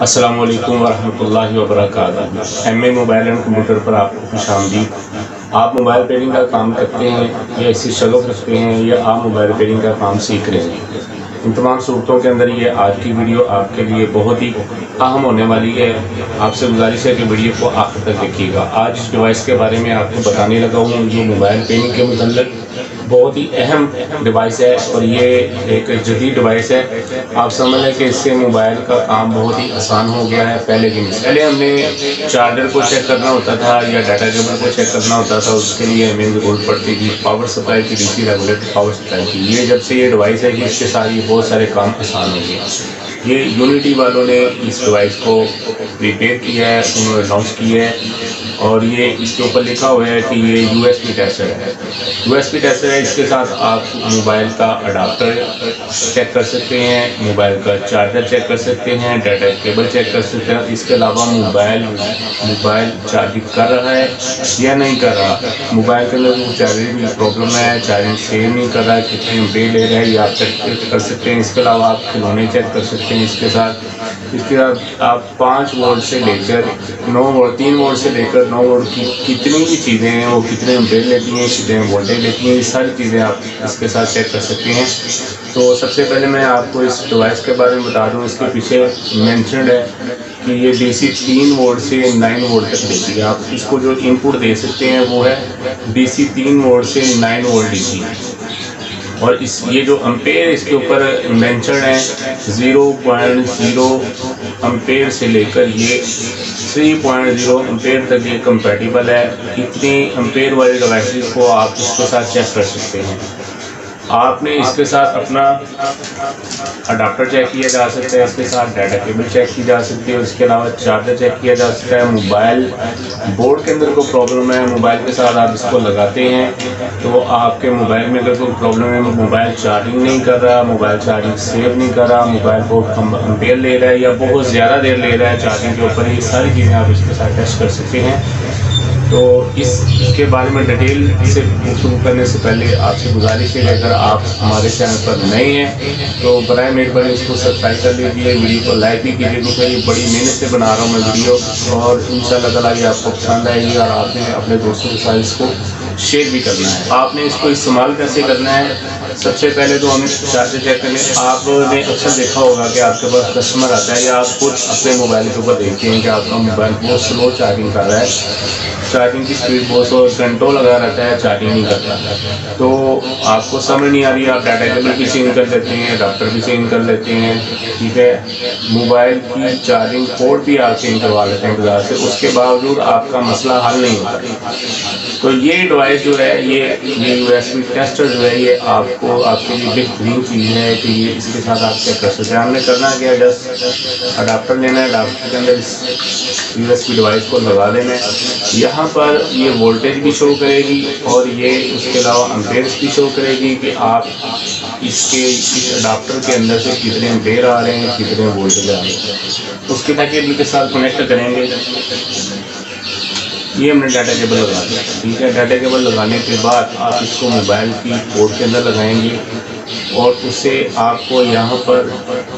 अस्सलामु अलैकुम वरहमतुल्लाहि वबरकातुहू। MA मोबाइल एंड कंप्यूटर पर आपको खुशामदीद। आप मोबाइल रिपेयरिंग का काम करते हैं या इससे शगफ रखते हैं या आप मोबाइल रिपेयरिंग का काम सीख रहे हैं, इन तमाम सूरतों के अंदर ये आज की वीडियो आपके लिए बहुत ही अहम होने वाली है। आपसे गुजारिश है कि वीडियो को आखिर तक देखिएगा। आज इस डिवाइस के बारे में आपको बताने लगा हूँ जो मोबाइल रिपेयरिंग के मुतल्लिक़ बहुत ही अहम डिवाइस है और ये एक जदीद डिवाइस है। आप समझ लें कि इससे मोबाइल का काम बहुत ही आसान हो गया है। पहले हमने चार्जर को चेक करना होता था या डाटा केबल को चेक करना होता था, उसके लिए हमें ज़रूरत पड़ती थी पावर सप्लाई की, DC रेगुलेटेड पावर सप्लाई की। ये जब से ये डिवाइस है कि इसके साथ ये बहुत सारे काम आसान हो गए। ये यूनिटी वालों ने इस डिवाइस को प्रिपेयर किया है, उन्होंने लॉन्च किया है और ये इसके ऊपर लिखा हुआ है कि ये USB टेस्टर है। USB टेस्टर है, इसके साथ आप मोबाइल का अडाप्टर चेक कर सकते हैं, मोबाइल का चार्जर चेक कर सकते हैं, डाटा केबल चेक कर सकते हैं। इसके अलावा मोबाइल चार्जिंग कर रहा है या नहीं कर रहा, मोबाइल के अंदर चार्जिंग प्रॉब्लम है, चार्जिंग सेव नहीं कर रहा है, कितने एम्पेयर ले रहा है ये आप चेक कर सकते हैं। इसके अलावा आप खिलौने चेक कर सकते हैं। इसके साथ आप 5 वोल्ट से लेकर 3 वोल्ट से लेकर 9 वोल्ट की कितनी भी चीज़ें हैं, वो कितने एम्पेयर लेती हैं, कितने वोल्टेज लेती हैं, ये सारी चीज़ें आप इसके साथ चेक कर सकते हैं। तो सबसे पहले मैं आपको इस डिवाइस के बारे में बता दूं। इसके पीछे मेंशन्ड है कि ये DC 3 वोल्ट से 9 वोल्ट तक देती है। आप इसको जो इनपुट दे सकते हैं वो है DC 3 वोल्ट से 9 वोल्ट DC। और ये जो एम्पेयर इसके ऊपर मेंशन है 0.0 एम्पेयर से लेकर ये 3.0 एम्पेयर तक ये कंपैटिबल है। इतने एम्पेयर वाले डिवाइसेस को आप इसके साथ चेक कर सकते हैं। आपने इसके साथ अपना अडाप्टर चेक किया जा सकता है, इसके साथ डाटा केबल चेक की जा सकती है और इसके अलावा चार्जर चेक किया जा सकता है। मोबाइल बोर्ड के अंदर कोई प्रॉब्लम है, मोबाइल के साथ आप इसको लगाते हैं तो आपके मोबाइल में अगर कोई प्रॉब्लम है, मोबाइल चार्जिंग नहीं कर रहा, मोबाइल चार्जिंग सेव नहीं कर रहा, मोबाइल बहुत कम एम्पेयर ले रहा है या बहुत ज़्यादा देर ले रहा है चार्जिंग के ऊपर, ये सारी चीज़ें आप इसके साथ टेस्ट कर सकते हैं। तो इसके बारे में डिटेल से गुफ्तगू करने से पहले आपसे गुजारिश है कि अगर आप हमारे चैनल पर नए हैं तो बराए मेहरबानी इसको सब्सक्राइब कर लीजिए, वीडियो को लाइक भी कीजिए क्योंकि ये बड़ी मेहनत से बना रहा हूँ मैं वीडियो और इंशाअल्लाह ताला ये आपको पसंद आएगी और आपने अपने दोस्तों के साथ इसको शेयर भी करना है। आपने इसको इस्तेमाल कैसे करना है, सबसे पहले तो हम चार्जर चेक करें। आपने अक्सर देखा होगा कि आपके पास कस्टमर आता है या आप खुद अपने मोबाइल के ऊपर देखते हैं कि आपका मोबाइल बहुत स्लो चार्जिंग कर रहा है, चार्जिंग की स्पीड बहुत घंटों लगा रहता है, चार्जिंग नहीं करता। तो आपको समझ नहीं आ रही, आप डाटा केबल भी चेंज कर लेते हैं, अडाप्टर भी चेंज कर लेते हैं, ठीक है, मोबाइल की चार्जिंग पोर्ट भी आप चेंज करवा लेते हैं बाजार से, उसके बावजूद आपका मसला हल नहीं होता। तो ये डिवाइस जो है ये USB टेस्टर जो है ये आपको आपके लिए बेहतरीन चीज़ है कि ये इसके साथ आप चेक कर सकते हैं। हमने करना क्या, जस्ट अडाप्टर लेना है, अडाप्टर के अंदर इस USB डिवाइस को लगा देना है। यहाँ पर ये वोल्टेज भी शो करेगी और ये उसके अलावा एम्पेयर्स भी शो करेगी कि आप इस अडाप्टर के अंदर से कितने एम्पेयर आ रहे हैं, कितने वोल्टेज आ रहे हैं। उसके केबल के साथ कनेक्ट करेंगे। ये हमने डाटा केबल लगा दिया, ठीक है। डाटा केबल लगाने के बाद आप इसको मोबाइल की पोर्ट के अंदर लगाएंगे और उससे आपको यहाँ पर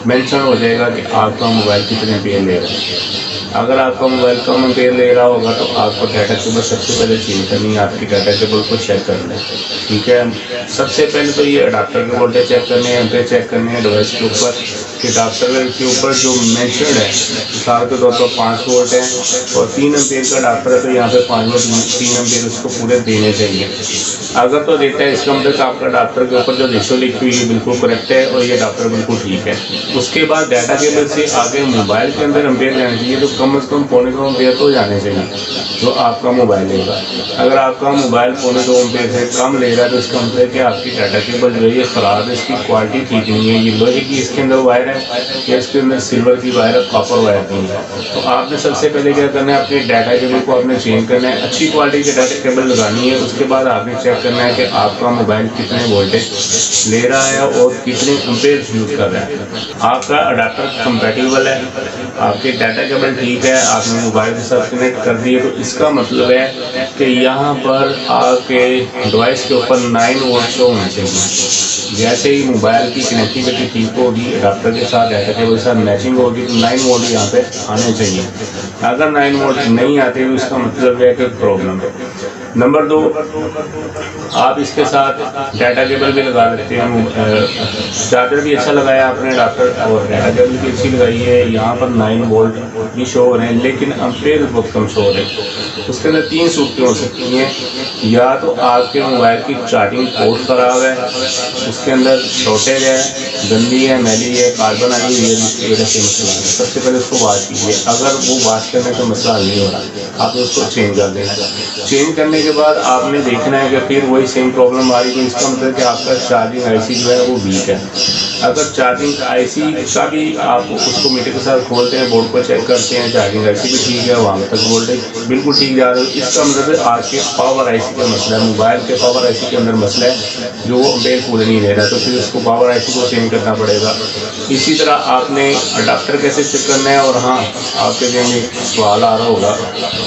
मेंशन हो जाएगा कि आपका मोबाइल कितने एम्पेयर ले रहा है। अगर आपका मोबाइल कम एम्पेयर ले रहा होगा तो आपको डाटा केबल सबसे पहले चेंज करनी है, आपकी डाटा केबल को चेक करना है, ठीक है। सबसे पहले तो ये अडाप्टर के वोल्टेज चेक करने हैं, एम्पेयर चेक करने हैं डिवाइस के ऊपर कि अडाप्टर के ऊपर जो मेंशन्ड है मिसाल के तौर पर 5 वोल्ट है और 3 एम्पेयर का अडाप्टर है तो यहाँ पे 5 वोल्ट 3 एम्पेयर उसको पूरे देने चाहिए। अगर तो देता है इसका मतलब आपका अडाप्टर के ऊपर जो रेशो लिखी हुई है बिल्कुल करेक्ट है और ये अडाप्टर बिल्कुल ठीक है। उसके बाद डाटा केबल से आगे मोबाइल के अंदर एम्पेयर जाने चाहिए तो कम से कम 0.25 एम्पेयर तो जाने चाहिए जो आपका मोबाइल लेगा। अगर आपका मोबाइल 0.25 एम्पेयर से कम ले रहा है तो इसका मतलब कि आपकी डाटा केबल जो है ये ख़राब है, इसकी क्वालिटी ठीक नहीं है, ये लोहे की इसके अंदर वायर है या इसके अंदर सिल्वर की वायर है, कॉपर वायर नहीं है। तो आपने सबसे पहले क्या करना है, अपने डाटा केबल को आपने चेंज करना है, अच्छी क्वालिटी की डाटा केबल लगानी है। उसके बाद आपने चेक करना है कि आपका मोबाइल कितने वोल्टेज ले रहा है और कितने एम्पेयर यूज़ कर रहा है। आपका अडाप्टर कंपैटिबल है, आपके डाटा केबल ठीक है, आपने मोबाइल के साथ कनेक्ट कर दिए तो इसका मतलब है कि यहाँ पर आपके डिवाइस के ऊपर 9 वोल्ट शो होना चाहिए। जैसे ही मोबाइल की कनेक्टिविटी ठीक होगी, अडाप्टर के साथ डाटा केबल के साथ मैचिंग होगी तो 9 वोल्ट यहाँ पे आने चाहिए। अगर 9 वोल्ट नहीं आते तो इसका मतलब है कि प्रॉब्लम है। नंबर 2, आप इसके साथ डाटा केबल भी लगा सकते हैं। चार्जर भी अच्छा लगाया आपने अडाप्टर, और डाटा केबल भी अच्छी लगाई है। यहाँ पर 9 वोल्ट भी शो हो रहे हैं, लेकिन एम्पेयर बहुत कम शो हो रहे हैं। उसके अंदर 3 सूरतें हो सकती हैं। या तो आपके मोबाइल की चार्जिंग पोर्ट ख़राब है, उसके अंदर शॉर्टेज है, गंदी है, मैली है, कार्बन आई हुई है, जिसकी वजह से मसला है। सबसे पहले उसको वॉश कीजिए। अगर वो वॉश करने का मसला नहीं हो रहा, आपने उसको चेंज कर देना। चेंज करने के बाद आपने देखना है कि फिर वही सेम प्रॉब्लम आ रही है, इसका मतलब कि आपका चार्जिंग आईसी जो है वो वीक है। अगर चार्जिंग आईसी का भी आप उसको मीटर के साथ खोलते हैं, बोर्ड को चेक करते हैं, चार्जिंग आईसी भी ठीक है, वहाँ तक वोल्टेज बिल्कुल ठीक जा रहा है, इसका मतलब आपके पावर आईसी का मसला है, मोबाइल के पावर आईसी के अंदर मसला है जो एम्पेयर पूरे नहीं ले रहा, तो फिर उसको पावर आईसी को चेंज करना पड़ेगा। इसी तरह आपने अडाप्टर कैसे चेक करना है। और हाँ, आपके जहन में एक सवाल आ रहा होगा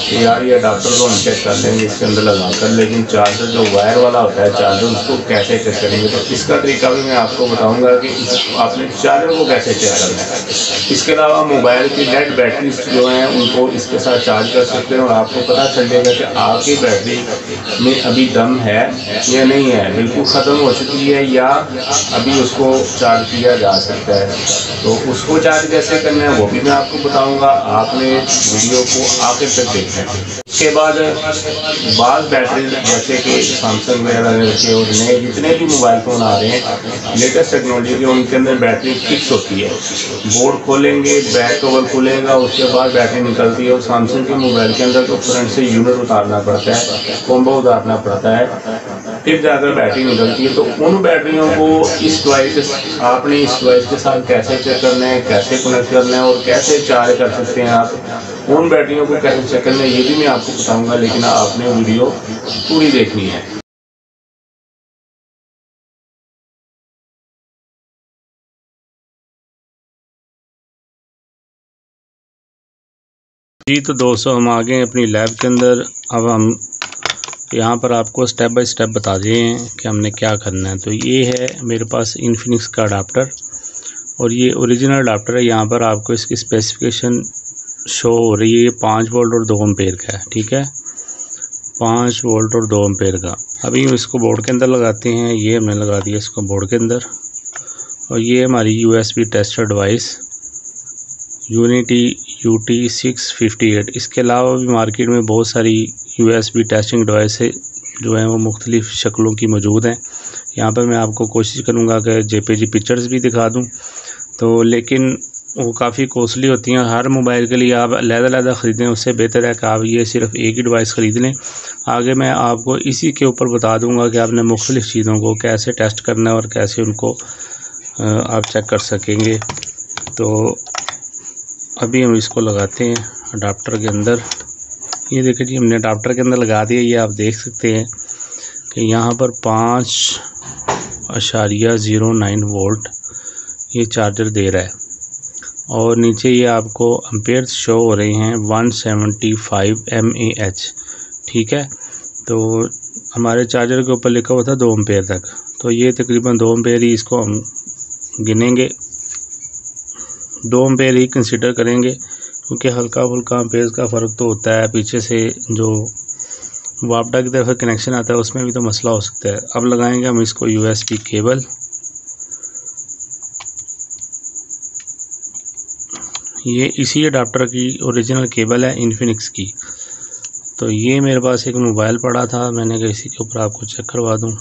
कि यार ये अडाप्टर तो हम चेक कर लेंगे इसके अंदर लगा कर, लेकिन चार्जर जो वायर वाला होता है चार्जर, उसको कैसे चेक करेंगे। तो इसका तरीका भी मैं आपको बताऊंगा कि आपने चार्जर को कैसे चेक करना है। इसके अलावा मोबाइल की डेड बैटरीज जो हैं उनको इसके साथ चार्ज कर सकते हैं, और आपको पता चलेगा कि आपकी बैटरी में अभी दम है या नहीं है, बिल्कुल ख़त्म हो चुकी है या अभी उसको चार्ज किया जा सकता है। तो उसको चार्ज कैसे करना है वो भी मैं आपको बताऊंगा, आपने वीडियो को आखिर तक देखना है। उसके बाद बाज़ बैटरी जैसे कि सैमसंग वगैरह के और नए जितने भी मोबाइल फ़ोन आ रहे हैं लेटेस्ट टेक्नोलॉजी के, उनके अंदर बैटरी फिक्स होती है। बोर्ड खोलेंगे, बैक कवर खुलेगा, उसके बाद बैटरी निकलती है। और सैमसंग के मोबाइल के अंदर तो फ्रंट से यूनिट उतारना पड़ता है, कॉम्बो उतारना पड़ता है, फिर जाकर बैटरी निकलती है। तो उन बैटरियों को आपने इस डिवाइस के साथ कैसे चेक करना है, कैसे कनेक्ट करना है और कैसे चार्ज कर सकते हैं आप उन बैटरियों को कैसे चेक करना है, ये भी मैं आपको बताऊंगा, लेकिन आपने वीडियो पूरी देखनी है। जी तो दोस्तों, हम आ गए अपनी लैब के अंदर। अब हम यहाँ पर आपको स्टेप बाय स्टेप बता दिए हैं कि हमने क्या करना है। तो ये है मेरे पास इन्फिनिक्स का अडाप्टर, और ये ओरिजिनल अडाप्टर है। यहाँ पर आपको इसकी स्पेसिफिकेशन शो हो रही है, ये 5 वोल्ट और 2 एम्पेयर का है, ठीक है, 5 वोल्ट और 2 एम्पेयर का। अभी हम इसको बोर्ड के अंदर लगाते हैं। ये हमने लगा दिया इसको बोर्ड के अंदर, और ये हमारी USB tester device unity UT658। इसके अलावा भी मार्केट में बहुत सारी USB टेस्टिंग डिवाइस जो हैं वो मुख्तलिफ़ शक्लों की मौजूद हैं। यहाँ पर मैं आपको कोशिश करूँगा कि JPG पिक्चर्स भी दिखा दूँ, तो लेकिन वो काफ़ी कॉस्टली होती हैं। हर मोबाइल के लिए आप अलग-अलग ख़रीदें, उससे बेहतर है कि आप ये सिर्फ एक ही डिवाइस ख़रीद लें। आगे मैं आपको इसी के ऊपर बता दूंगा कि आपने मुख्तलिफ़ चीज़ों को कैसे टेस्ट करना है और कैसे उनको आप चेक कर सकेंगे। तो अभी हम इसको लगाते हैं अडाप्टर के अंदर। ये देखिए जी, हमने अडाप्टर के अंदर लगा दिया। ये आप देख सकते हैं कि यहाँ पर 5.09 वोल्ट ये चार्जर दे रहा है, और नीचे ये आपको एम्पेयर शो हो रहे हैं 175 mAh, ठीक है। तो हमारे चार्जर के ऊपर लिखा हुआ था 2 एम्पेयर तक, तो ये तकरीबन 2 एम्पेयर ही इसको हम गिनेंगे, 2 एम्पेयर ही कंसिडर करेंगे, क्योंकि हल्का फुल्का एम्पेयर का फ़र्क तो होता है। पीछे से जो वापडा की तरफ कनेक्शन आता है उसमें भी तो मसला हो सकता है। अब लगाएंगे हम इसको USB केबल। ये इसी अडाप्टर की ओरिजिनल केबल है इन्फिनिक्स की। तो ये मेरे पास एक मोबाइल पड़ा था, मैंने कहा इसी के ऊपर आपको चेक करवा दूं।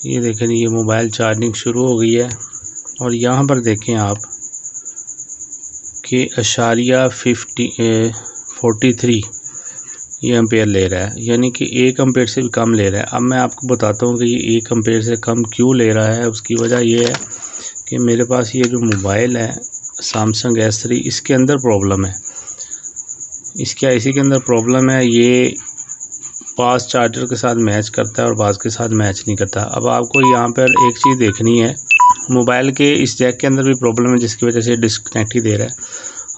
ये देखें, ये मोबाइल चार्जिंग शुरू हो गई है, और यहाँ पर देखें आप कि 43 ये एम्पेयर ले रहा है, यानी कि 1 एम्पेयर से भी कम ले रहा है। अब मैं आपको बताता हूँ कि ये 1 एम्पेयर से कम क्यों ले रहा है। उसकी वजह ये है कि मेरे पास ये जो मोबाइल है सैमसंग S3, इसके अंदर प्रॉब्लम है। इसके आईसी के अंदर प्रॉब्लम है। ये पास चार्जर के साथ मैच करता है और पास के साथ मैच नहीं करता। अब आपको यहाँ पर एक चीज़ देखनी है, मोबाइल के इस जैक के अंदर भी प्रॉब्लम है, जिसकी वजह से डिस्कनेक्ट ही दे रहा है।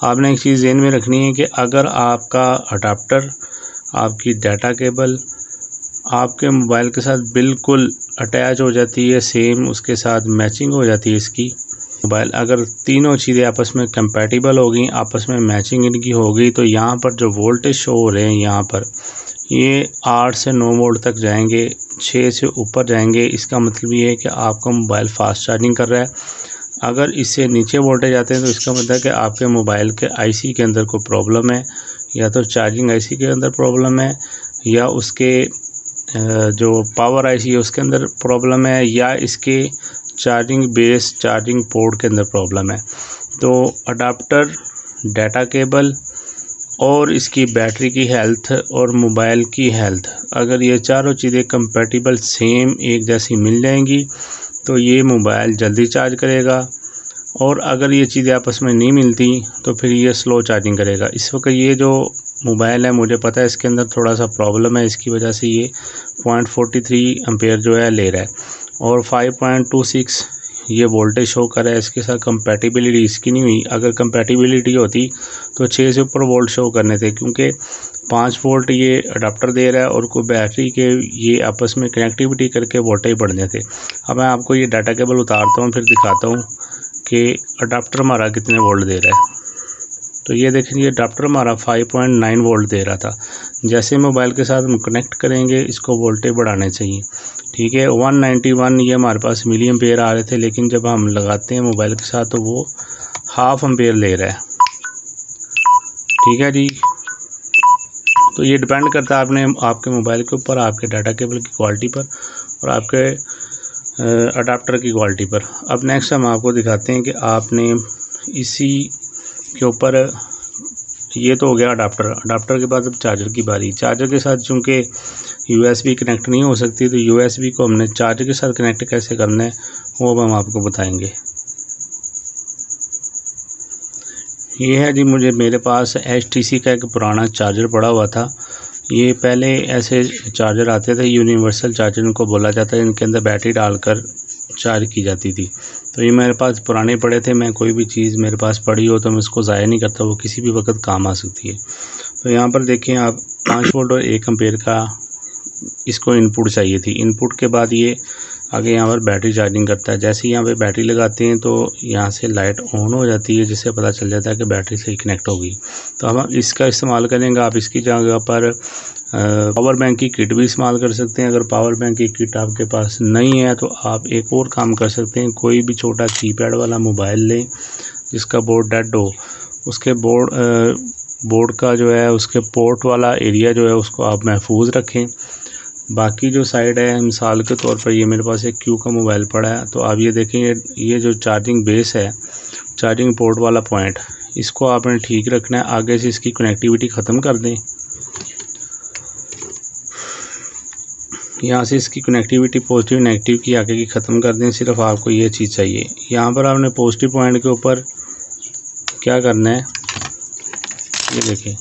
आपने एक चीज़ ध्यान में रखनी है कि अगर आपका अडाप्टर, आपकी डाटा केबल आपके मोबाइल के साथ बिल्कुल अटैच हो जाती है, सेम उसके साथ मैचिंग हो जाती है इसकी मोबाइल। अगर तीनों चीज़ें आपस में कंपैटिबल हो गई, आपस में मैचिंग इनकी हो गई, तो यहाँ पर जो वोल्टेज शो हो रहे हैं यहाँ पर ये 8 से 9 वोल्ट तक जाएंगे, 6 से ऊपर जाएंगे। इसका मतलब ये है कि आपका मोबाइल फास्ट चार्जिंग कर रहा है। अगर इससे नीचे वोल्टेज आते हैं तो इसका मतलब है कि आपके मोबाइल के आईसी के अंदर कोई प्रॉब्लम है, या तो चार्जिंग आईसी के अंदर प्रॉब्लम है, या उसके जो पावर आईसी है उसके अंदर प्रॉब्लम है, या इसके चार्जिंग बेस चार्जिंग पोर्ट के अंदर प्रॉब्लम है। तो अडाप्टर, डाटा केबल और इसकी बैटरी की हेल्थ और मोबाइल की हेल्थ, अगर ये चारों चीज़ें कंपैटिबल सेम एक जैसी मिल जाएंगी तो ये मोबाइल जल्दी चार्ज करेगा। और अगर ये चीज़ें आपस में नहीं मिलती तो फिर ये स्लो चार्जिंग करेगा। इस वक्त ये जो मोबाइल है मुझे पता है इसके अंदर थोड़ा सा प्रॉब्लम है, इसकी वजह से ये 0.43 एम्पेयर जो है ले रहा है, और 5.26 ये वोल्टेज शो कर रहा है। इसके साथ कंपैटिबिलिटी इसकी नहीं हुई। अगर कंपैटिबिलिटी होती तो 6 से ऊपर वोल्ट शो करने थे, क्योंकि 5 वोल्ट ये अडाप्टर दे रहा है और कोई बैटरी के ये आपस में कनेक्टिविटी करके वोल्टेज बढ़ने थे। अब मैं आपको ये डाटा केबल उतारता हूँ, फिर दिखाता हूँ कि अडाप्टर हमारा कितने वोल्ट दे रहा है। तो ये देखें, ये अडाप्टर हमारा 5.9 वोल्ट दे रहा था। जैसे मोबाइल के साथ हम कनेक्ट करेंगे इसको वोल्टेज बढ़ाने चाहिए, ठीक है। 191 ये हमारे पास मिली एम्पेयर आ रहे थे, लेकिन जब हम लगाते हैं मोबाइल के साथ तो वो हाफ एम्पेयर ले रहा है, ठीक है जी। तो ये डिपेंड करता है आपके मोबाइल के ऊपर, आपके डाटा केबल की क्वालिटी पर और आपके अडाप्टर की क्वालिटी पर। अब नेक्स्ट हम आपको दिखाते हैं कि आपने इसी के ऊपर, ये तो हो गया अडाप्टर के बाद अब चार्जर की बारी। चार्जर के साथ चूँकि USB कनेक्ट नहीं हो सकती, तो USB को हमने चार्जर के साथ कनेक्ट कैसे करना है वो अब हम आपको बताएंगे। ये है जी, मेरे पास HTC का एक पुराना चार्जर पड़ा हुआ था। ये पहले ऐसे चार्जर आते थे, यूनिवर्सल चार्जर इनको बोला जाता है, इनके अंदर बैटरी डालकर चार्ज की जाती थी। तो ये मेरे पास पुराने पड़े थे। मैं कोई भी चीज़ मेरे पास पड़ी हो तो मैं उसको ज़ाया नहीं करता, वो किसी भी वक्त काम आ सकती है। तो यहाँ पर देखें आप, 5 वोल्ट और 1 एम्पेयर का इसको इनपुट चाहिए थी। इनपुट के बाद ये आगे यहाँ पर बैटरी चार्जिंग करता है। जैसे ही यहाँ पे बैटरी लगाते हैं तो यहाँ से लाइट ऑन हो जाती है, जिससे पता चल जाता है कि बैटरी सही कनेक्ट होगी। तो हम इसका इस्तेमाल करेंगे। आप इसकी जगह पर पावर बैंक की किट भी इस्तेमाल कर सकते हैं। अगर पावर बैंक की किट आपके पास नहीं है तो आप एक और काम कर सकते हैं, कोई भी छोटा कीपैड वाला मोबाइल लें जिसका बोर्ड डेड हो, उसके बोर्ड का जो है उसके पोर्ट वाला एरिया जो है उसको आप महफूज रखें। बाकी जो साइड है, मिसाल के तौर पर ये मेरे पास एक Q का मोबाइल पड़ा है, तो आप ये देखें, ये जो चार्जिंग बेस है, चार्जिंग पोर्ट वाला पॉइंट, इसको आपने ठीक रखना है। आगे से इसकी कनेक्टिविटी ख़त्म कर दें। यहाँ से इसकी कनेक्टिविटी पॉजिटिव नेगेटिव की आगे की ख़त्म कर दें। सिर्फ आपको ये चीज़ चाहिए। यहाँ पर आपने पॉजिटिव पॉइंट के ऊपर क्या करना है, ये देखें,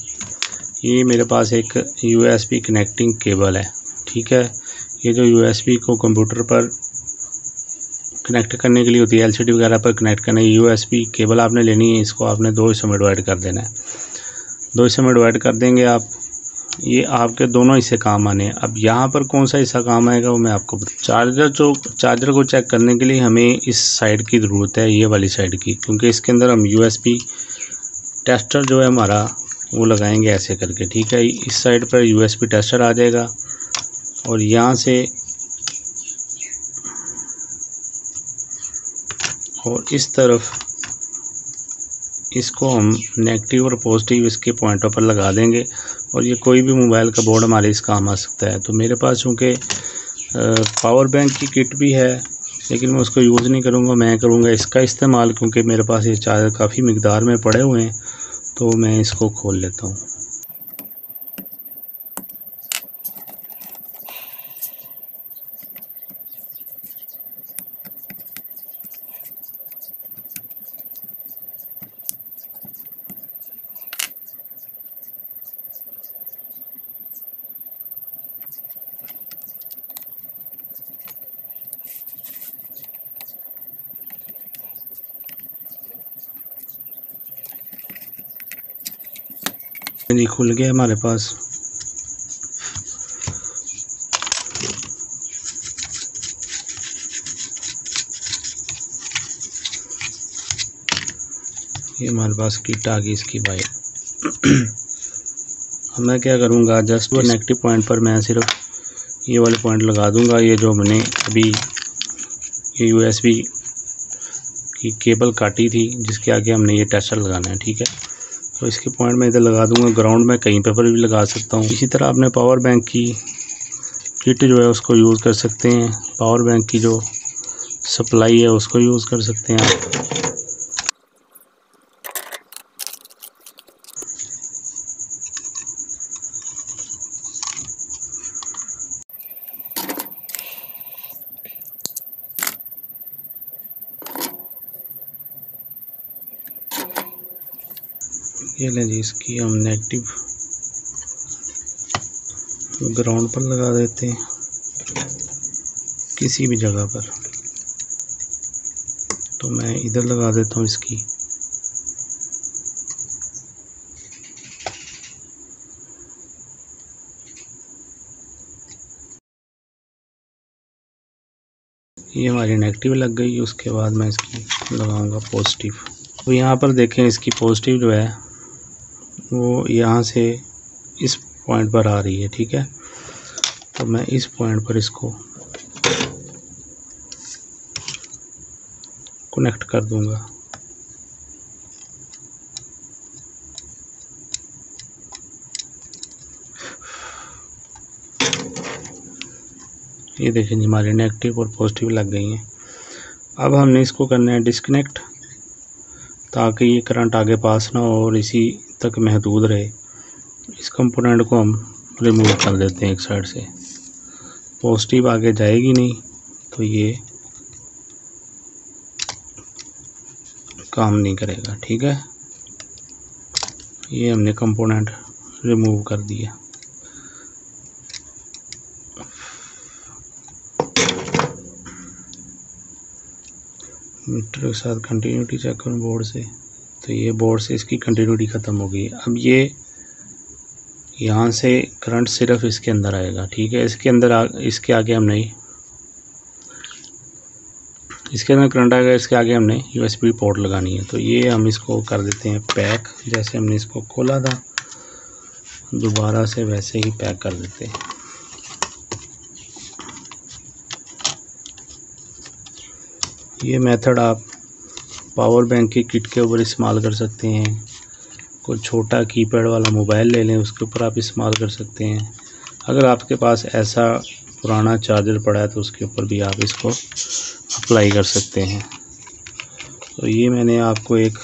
ये मेरे पास एक USB कनेक्टिंग केबल है, ठीक है। ये जो USB को कंप्यूटर पर कनेक्ट करने के लिए होती है, LCD वगैरह पर कनेक्ट करने, USB केबल आपने लेनी है। इसको आपने 2 हिस्सों में डिवाइड कर देना है। 2 हिस्सों में डिवाइड कर देंगे आप, ये आपके दोनों हिस्से काम आने हैं। अब यहाँ पर कौन सा हिस्सा काम आएगा वो मैं आपको चार्जर को चेक करने के लिए हमें इस साइड की ज़रूरत है, ये वाली साइड की, क्योंकि इसके अंदर हम USB टेस्टर जो है हमारा वो लगाएंगे ऐसे करके, ठीक है। इस साइड पर USB टेस्टर आ जाएगा और यहाँ से और इस तरफ इसको हम नेगेटिव और पॉजिटिव इसके पॉइंटों पर लगा देंगे और ये कोई भी मोबाइल का बोर्ड हमारे इस काम आ सकता है। तो मेरे पास चूँकि पावर बैंक की किट भी है, लेकिन मैं उसको यूज़ नहीं करूँगा, मैं करूँगा इसका इस्तेमाल, क्योंकि मेरे पास ये चार्जर काफ़ी मिकदार में पड़े हुए हैं। तो मैं इसको खोल लेता हूँ। जी खुल गया हमारे पास। ये हमारे पास किट आ गई इसकी बाइक। अब मैं क्या करूँगा, जस्ट वो नेगेटिव पॉइंट पर मैं सिर्फ ये वाले पॉइंट लगा दूँगा। ये जो हमने अभी ये USB की केबल काटी थी जिसके आगे हमने ये टेस्टर लगाना है, ठीक है। तो इसके पॉइंट मैं इधर लगा दूँगा। ग्राउंड में कहीं पर भी लगा सकता हूँ। इसी तरह आपने पावर बैंक की किट जो है उसको यूज़ कर सकते हैं। पावर बैंक की जो सप्लाई है उसको यूज़ कर सकते हैं आप। ये लें जी, इसकी हम नेगेटिव ग्राउंड पर लगा देते हैं किसी भी जगह पर। तो मैं इधर लगा देता हूँ इसकी। ये हमारी नेगेटिव लग गई। उसके बाद मैं इसकी लगाऊंगा पॉजिटिव। तो यहाँ पर देखें, इसकी पॉजिटिव जो है वो यहाँ से इस पॉइंट पर आ रही है, ठीक है। तो मैं इस पॉइंट पर इसको कनेक्ट कर दूंगा। ये देखें हमारे नेगेटिव और पॉजिटिव लग गई हैं। अब हमने इसको करना है डिस्कनेक्ट, ताकि ये करंट आगे पास ना हो और इसी तक महदूद रहे। इस कंपोनेंट को हम रिमूव कर देते हैं एक साइड से। पॉजिटिव आगे जाएगी नहीं तो ये काम नहीं करेगा, ठीक है। ये हमने कंपोनेंट रिमूव कर दिया। मीटर के साथ कंटिन्यूटी चेक करूँ बोर्ड से, तो ये बोर्ड से इसकी कंटिन्यूटी ख़त्म हो गई। अब ये यहाँ से करंट सिर्फ इसके अंदर आएगा, ठीक है। इसके अंदर इसके आगे हम नहीं, इसके अंदर करंट आएगा, इसके आगे हमने USB पोर्ट लगानी है। तो ये हम इसको कर देते हैं पैक। जैसे हमने इसको खोला था दोबारा से वैसे ही पैक कर देते हैं। ये मेथड आप पावर बैंक की किट के ऊपर इस्तेमाल कर सकते हैं। कोई छोटा कीपैड वाला मोबाइल ले लें, उसके ऊपर आप इस्तेमाल कर सकते हैं। अगर आपके पास ऐसा पुराना चार्जर पड़ा है तो उसके ऊपर भी आप इसको अप्लाई कर सकते हैं। तो ये मैंने आपको एक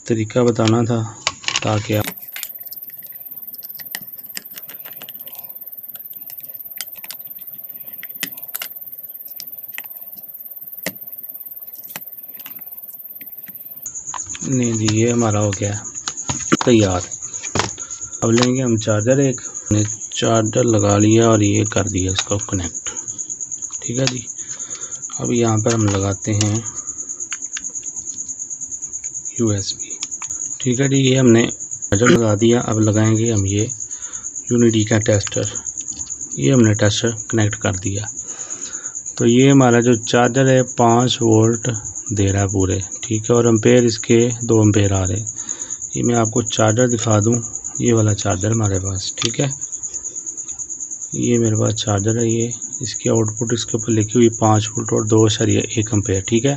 तरीका बताना था ताकि आप नहीं जी, ये हमारा हो गया तैयार। अब लेंगे हम चार्जर, एक ने चार्जर लगा लिया और ये कर दिया इसको कनेक्ट, ठीक है जी। अब यहाँ पर हम लगाते हैं USB, ठीक है जी। ये हमने चार्जर लगा दिया। अब लगाएंगे हम ये यूनिटी का टेस्टर। ये हमने टेस्टर कनेक्ट कर दिया। तो ये हमारा जो चार्जर है 5 वोल्ट दे रहा है पूरे, ठीक है। और एम्पेयर इसके 2 एम्पेयर आ रहे हैं। ये मैं आपको चार्जर दिखा दूं, ये वाला चार्जर हमारे पास, ठीक है। ये मेरे पास चार्जर है। ये इसकी आउटपुट इसके ऊपर लिखी हुई 5 वोल्ट और 2.1 एम्पेयर, ठीक है।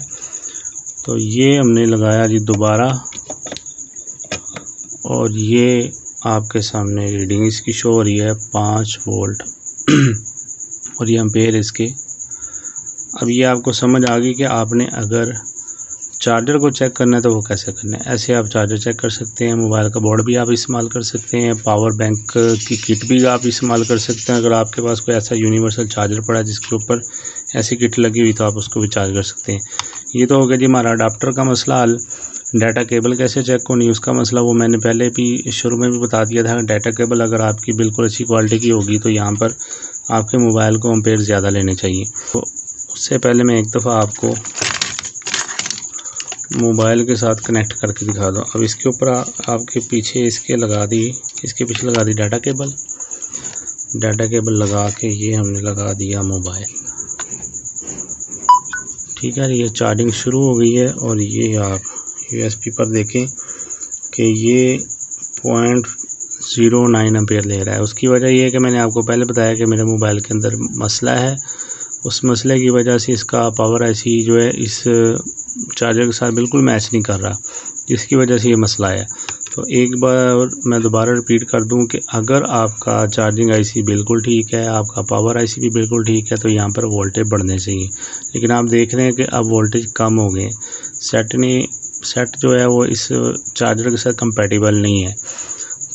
तो ये हमने लगाया जी दोबारा और ये आपके सामने रीडिंग इसकी शो हो रही है 5 वोल्ट और ये एम्पेयर इसके। अब ये आपको समझ आ गई कि आपने अगर चार्जर को चेक करना है तो वो कैसे करना है। ऐसे आप चार्जर चेक कर सकते हैं। मोबाइल का बोर्ड भी आप इस्तेमाल कर सकते हैं। पावर बैंक की किट भी आप इस्तेमाल कर सकते हैं। अगर आपके पास कोई ऐसा यूनिवर्सल चार्जर पड़ा है जिसके ऊपर ऐसी किट लगी हुई तो आप उसको भी चार्ज कर सकते हैं। ये तो हो गया जी हमारा अडाप्टर का मसला हल। डाटा केबल कैसे चेक होनी उसका मसला वो मैंने पहले भी शुरू में भी बता दिया था। डाटा केबल अगर आपकी बिल्कुल अच्छी क्वालिटी की होगी तो यहाँ पर आपके मोबाइल को एम्पेयर ज़्यादा लेने चाहिए। तो उससे पहले मैं एक दफ़ा आपको मोबाइल के साथ कनेक्ट करके दिखा दूँ। अब इसके ऊपर आपके पीछे इसके पीछे लगा दी डाटा केबल लगा के ये हमने लगा दिया मोबाइल, ठीक है। ये चार्जिंग शुरू हो गई है और ये आप USB पर देखें कि ये 0.09 एम्पेयर ले रहा है। उसकी वजह ये है कि मैंने आपको पहले बताया कि मेरे मोबाइल के अंदर मसला है। उस मसले की वजह से इसका पावर IC जो है इस चार्जर के साथ बिल्कुल मैच नहीं कर रहा, जिसकी वजह से ये मसला है। तो एक बार मैं दोबारा रिपीट कर दूं कि अगर आपका चार्जिंग IC बिल्कुल ठीक है, आपका पावर IC भी बिल्कुल ठीक है, तो यहाँ पर वोल्टेज बढ़ने चाहिए। लेकिन आप देख रहे हैं कि अब वोल्टेज कम हो गए। सेट जो है वो इस चार्जर के साथ कंपैटिबल नहीं है।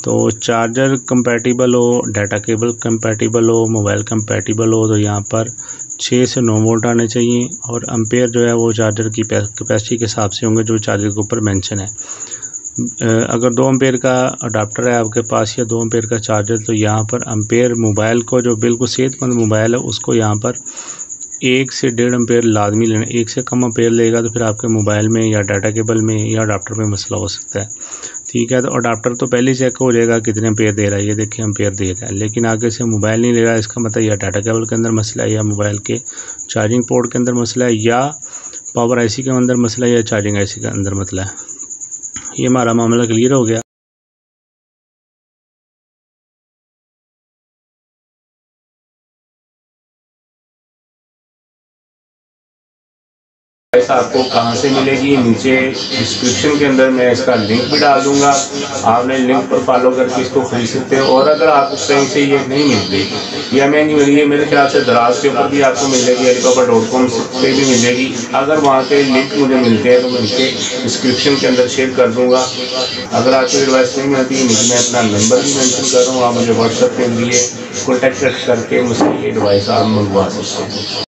तो चार्जर कंपैटिबल हो, डाटा केबल कंपैटिबल हो, मोबाइल कंपैटिबल हो, तो यहाँ पर 6 से 9 वोल्ट आने चाहिए। और एम्पेयर जो है वो चार्जर की कैपेसिटी के हिसाब से होंगे जो चार्जर के ऊपर मेंशन है। अगर 2 एम्पेयर का अडाप्टर है आपके पास या 2 एम्पेयर का चार्जर, तो यहाँ पर एम्पेयर मोबाइल को, जो बिल्कुल सेहतमंद मोबाइल है, उसको यहाँ पर 1 से 1.5 एम्पेयर लाजमी लेना। 1 से कम एम्पेयर लेगा तो फिर आपके मोबाइल में या डाटा केबल में या अडाप्टर में मसला हो सकता है। ठीक है, तो अडाप्टर तो पहले ही चेक हो जाएगा कितने एम्पेयर दे रहा है। ये देखिए एम्पेयर दे रहा है, लेकिन आगे से मोबाइल नहीं ले रहा है। इसका मतलब या डाटा केबल के अंदर मसला है, या मोबाइल के चार्जिंग पोर्ट के अंदर मसला है, या पावर IC के अंदर मसला है, या चार्जिंग IC के अंदर मसला है। ये हमारा मामला क्लियर हो गया। आपको कहां से मिलेगी, नीचे डिस्क्रिप्शन के अंदर मैं इसका लिंक भी डाल दूंगा। आपने लिंक पर फॉलो करके इसको खरीद सकते हो। और अगर आपको कहीं से ये नहीं मिल रही या महंगी मिल रही है, मेरे ख्याल से दराज के ऊपर भी आपको मिलेगी, alibaba.com पे भी मिलेगी। अगर वहाँ पे लिंक मुझे मिलते हैं तो मैं नीचे डिस्क्रिप्शन के अंदर शेयर कर दूँगा। अगर आपको एडवाइस नहीं मिलती, नीचे मैं अपना नंबर भी मेंशन कर रहा हूँ, आप मुझे व्हाट्सएप के लिए कॉन्टैक्ट करके मुझसे एडवाइस आप मंगवा सकते हैं।